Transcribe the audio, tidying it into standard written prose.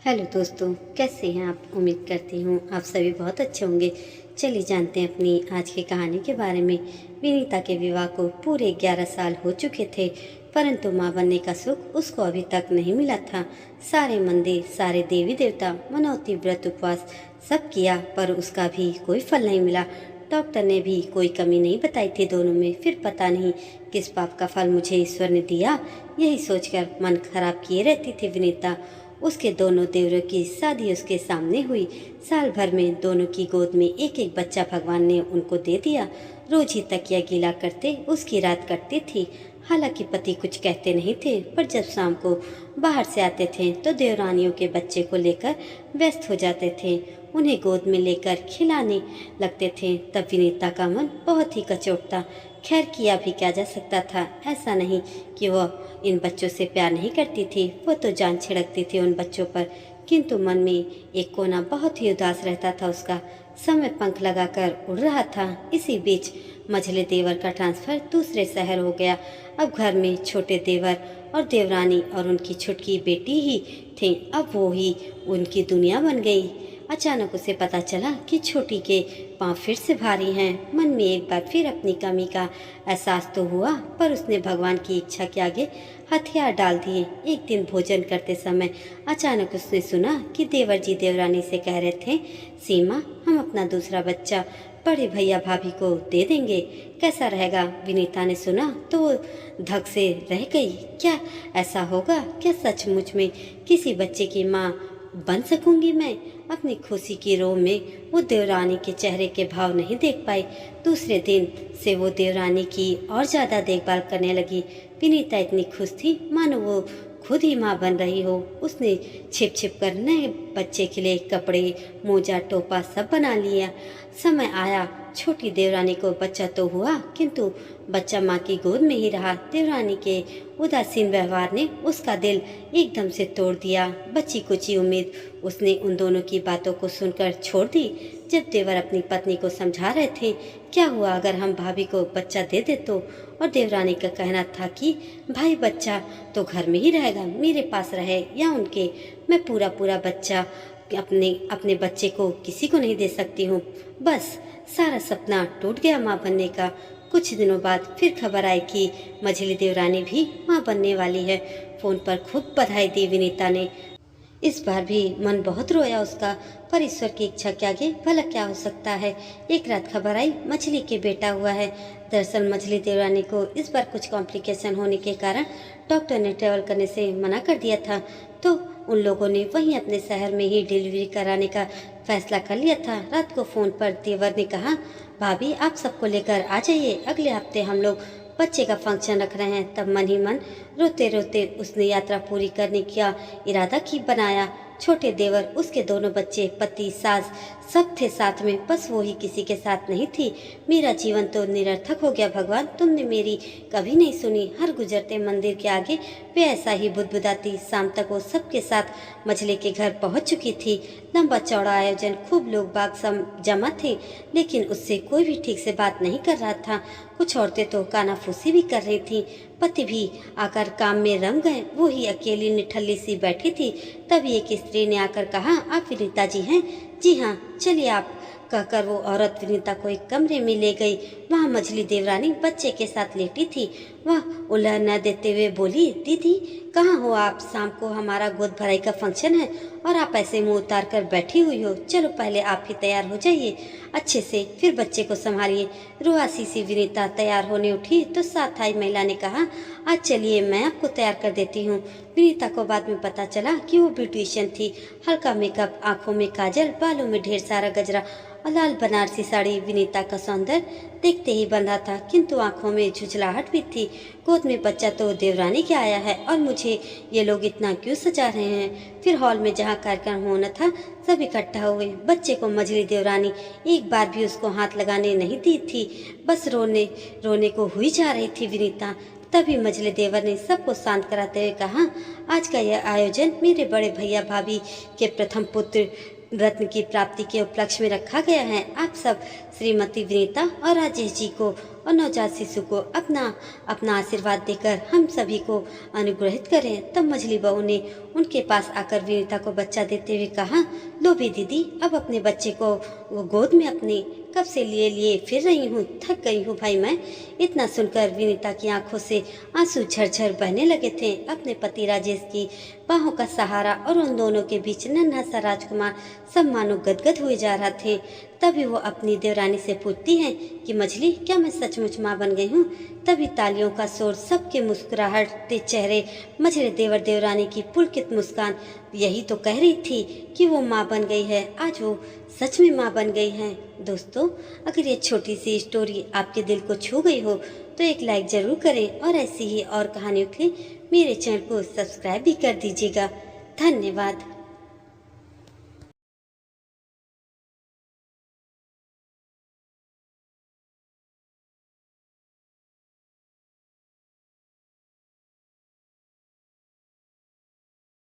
Hello दोस्तों, कैसे हैं आप। उम्मीद करती हूँ आप सभी बहुत अच्छे होंगे। चलिए जानते हैं अपनी आज की कहानी के बारे में। विनीता के विवाह को पूरे 11 साल हो चुके थे, परंतु माँ बनने का सुख उसको अभी तक नहीं मिला था। सारे मंदिर, सारे देवी देवता, मनौती, व्रत, उपवास सब किया, पर उसका भी कोई फल नहीं मिला। डॉक्टर ने भी कोई कमी नहीं बताई थी दोनों में। फिर पता नहीं किस पाप का फल मुझे ईश्वर ने दिया, यही सोचकर मन खराब किए रहती थी विनीता। उसके दोनों देवरों की शादी उसके सामने हुई। साल भर में दोनों की गोद में एक एक बच्चा भगवान ने उनको दे दिया। रोज ही तकिया गीला करते उसकी रात कटती थी। हालांकि पति कुछ कहते नहीं थे, पर जब शाम को बाहर से आते थे तो देवरानियों के बच्चे को लेकर व्यस्त हो जाते थे। उन्हें गोद में लेकर खिलाने लगते थे। तब विनीता का मन बहुत ही कचोटता। खैर, किया भी क्या जा सकता था। ऐसा नहीं कि वह इन बच्चों से प्यार नहीं करती थी, वो तो जान छिड़कती थी उन बच्चों पर, किंतु मन में एक कोना बहुत ही उदास रहता था उसका। समय पंख लगाकर उड़ रहा था। इसी बीच मझले देवर का ट्रांसफर दूसरे शहर हो गया। अब घर में छोटे देवर और देवरानी और उनकी छुटकी बेटी ही थे। अब वो ही उनकी दुनिया बन गई। अचानक उसे पता चला कि छोटी के पांव फिर से भारी हैं। मन में एक बार फिर अपनी कमी का एहसास तो हुआ, पर उसने भगवान की इच्छा के आगे हथियार डाल दिए। एक दिन भोजन करते समय अचानक उसने सुना कि देवर जी देवरानी से कह रहे थे, सीमा, हम अपना दूसरा बच्चा बड़े भैया भाभी को दे देंगे, कैसा रहेगा। विनीता ने सुना तो वो धक से रह गई। क्या ऐसा होगा? क्या सचमुच में किसी बच्चे की माँ बन सकूंगी मैं? अपनी खुशी की रो में वो देवरानी के चेहरे के भाव नहीं देख पाई। दूसरे दिन से वो देवरानी की और ज्यादा देखभाल करने लगी। विनीता इतनी खुश थी मानो वो खुद ही माँ बन रही हो। उसने छिप छिप कर नए बच्चे के लिए कपड़े, मोजा, टोपा सब बना लिया। समय आया, छोटी देवरानी को बच्चा तो हुआ, किंतु बच्चा माँ की गोद में ही रहा। देवरानी के उदासीन व्यवहार ने उसका दिल एकदम से तोड़ दिया। बची कुची उम्मीद उसने उन दोनों की बातों को सुनकर छोड़ दी। जब देवर अपनी पत्नी को समझा रहे थे, क्या हुआ अगर हम भाभी को बच्चा दे दे तो, और देवरानी का कहना था कि भाई बच्चा तो घर में ही रहेगा, मेरे पास रहे या उनके, मैं पूरा पूरा बच्चा अपने अपने बच्चे को किसी को नहीं दे सकती हूँ। बस सारा सपना टूट गया माँ बनने का। कुछ दिनों बाद फिर खबर आई कि मझली देवरानी भी माँ बनने वाली है। फोन पर खूब बधाई दी विनीता ने। इस बार भी मन बहुत रोया उसका, पर ईश्वर की इच्छा के आगे भला क्या हो सकता है। एक रात खबर आई मछली के बेटा हुआ है। दरअसल मछली देवरानी को इस बार कुछ कॉम्प्लिकेशन होने के कारण डॉक्टर ने ट्रेवल करने से मना कर दिया था, तो उन लोगों ने वहीं अपने शहर में ही डिलीवरी कराने का फैसला कर लिया था। रात को फोन पर देवर ने कहा, भाभी आप सबको लेकर आ जाइए, अगले हफ्ते हम लोग बच्चे का फंक्शन रख रहे हैं। तब मन ही मन रोते रोते उसने यात्रा पूरी करने का इरादा की बनाया। छोटे देवर, उसके दोनों बच्चे, पति, सास सब थे साथ में, बस वो ही किसी के साथ नहीं थी। मेरा जीवन तो निरर्थक हो गया भगवान, तुमने मेरी कभी नहीं सुनी। हर गुजरते मंदिर के आगे वे ऐसा ही बुदबुदाती। शाम तक वो सबके साथ मछली के घर पहुंच चुकी थी। लंबा चौड़ा आयोजन, खूब लोग बाग जमा थे, लेकिन उससे कोई भी ठीक से बात नहीं कर रहा था। कुछ औरतें तो कानाफूसी भी कर रही थी। पति भी आकर काम में रम गए, वो ही अकेली निठल्ली सी बैठी थी। तभी एक स्त्री ने आकर कहा, आप विनीता जी हैं? जी हाँ, चलिए आप, कहकर वो औरत विनीता को एक कमरे में ले गई। वहाँ मछली देवरानी बच्चे के साथ लेटी थी। वह उल्हा न देते हुए बोली, दीदी कहाँ हो आप? शाम को हमारा गोद भराई का फंक्शन है और आप ऐसे मुंह उतार कर बैठी हुई हो। चलो पहले आप ही तैयार हो जाइए अच्छे से, फिर बच्चे को संभालिए। रुआसी सी विनीता तैयार होने उठी तो साथ आई महिला ने कहा, आज चलिए मैं आपको तैयार कर देती हूँ। विनीता को बाद में पता चला कि वो ब्यूटिशियन थी। हल्का मेकअप, आंखों में काजल, बालों में ढेर सारा गजरा और लाल बनारसी साड़ी। विनीता का सौंदर्य देखते ही बंधा था, किंतु आंखों में झुझलाहट भी थी। गोद में बच्चा तो देवरानी के आया है, और मुझे ये लोग इतना क्यों सजा रहे हैं। फिर हॉल में जहाँ कार्यक्रम होना था सब इकट्ठा हुए। बच्चे को मझली देवरानी एक बार भी उसको हाथ लगाने नहीं दी थी, बस रोने रोने को हुई जा रही थी विनीता। तभी मझले देवर ने सबको शांत कराते हुए कहा, आज का यह आयोजन मेरे बड़े भैया भाभी के प्रथम पुत्र रत्न की प्राप्ति के उपलक्ष्य में रखा गया है। आप सब श्रीमती विनीता और राजेश जी को और नवजात शिशु को अपना अपना आशीर्वाद देकर हम सभी को अनुग्रहित करें। तब मझली बहू ने उनके पास आकर विनीता को बच्चा देते हुए कहा, लो भी दीदी, अब अपने बच्चे को वो गोद में अपने कब से लिए लिए फिर रही हूँ, थक गई हूँ भाई मैं। इतना सुनकर विनीता की आंखों से आंसू झरझर बहने लगे थे। अपने पति राजेश की बाहों का सहारा और उन दोनों के बीच नन्हा सा राजकुमार सब मानो गदगद हुए जा रहा थे। तभी वो अपनी देवरानी से पूछती है कि मछली, क्या मैं सचमुच माँ बन गई हूँ? तभी तालियों का शोर, सबके मुस्कुराहटते चेहरे, मझले देवर देवरानी की पुलकित मुस्कान यही तो कह रही थी कि वो माँ बन गई है। आज वो सच में माँ बन गई है। दोस्तों, अगर ये छोटी सी स्टोरी आपके दिल को छू गई हो तो एक लाइक ज़रूर करें और ऐसी ही और कहानियों के लिए मेरे चैनल को सब्सक्राइब भी कर दीजिएगा। धन्यवाद।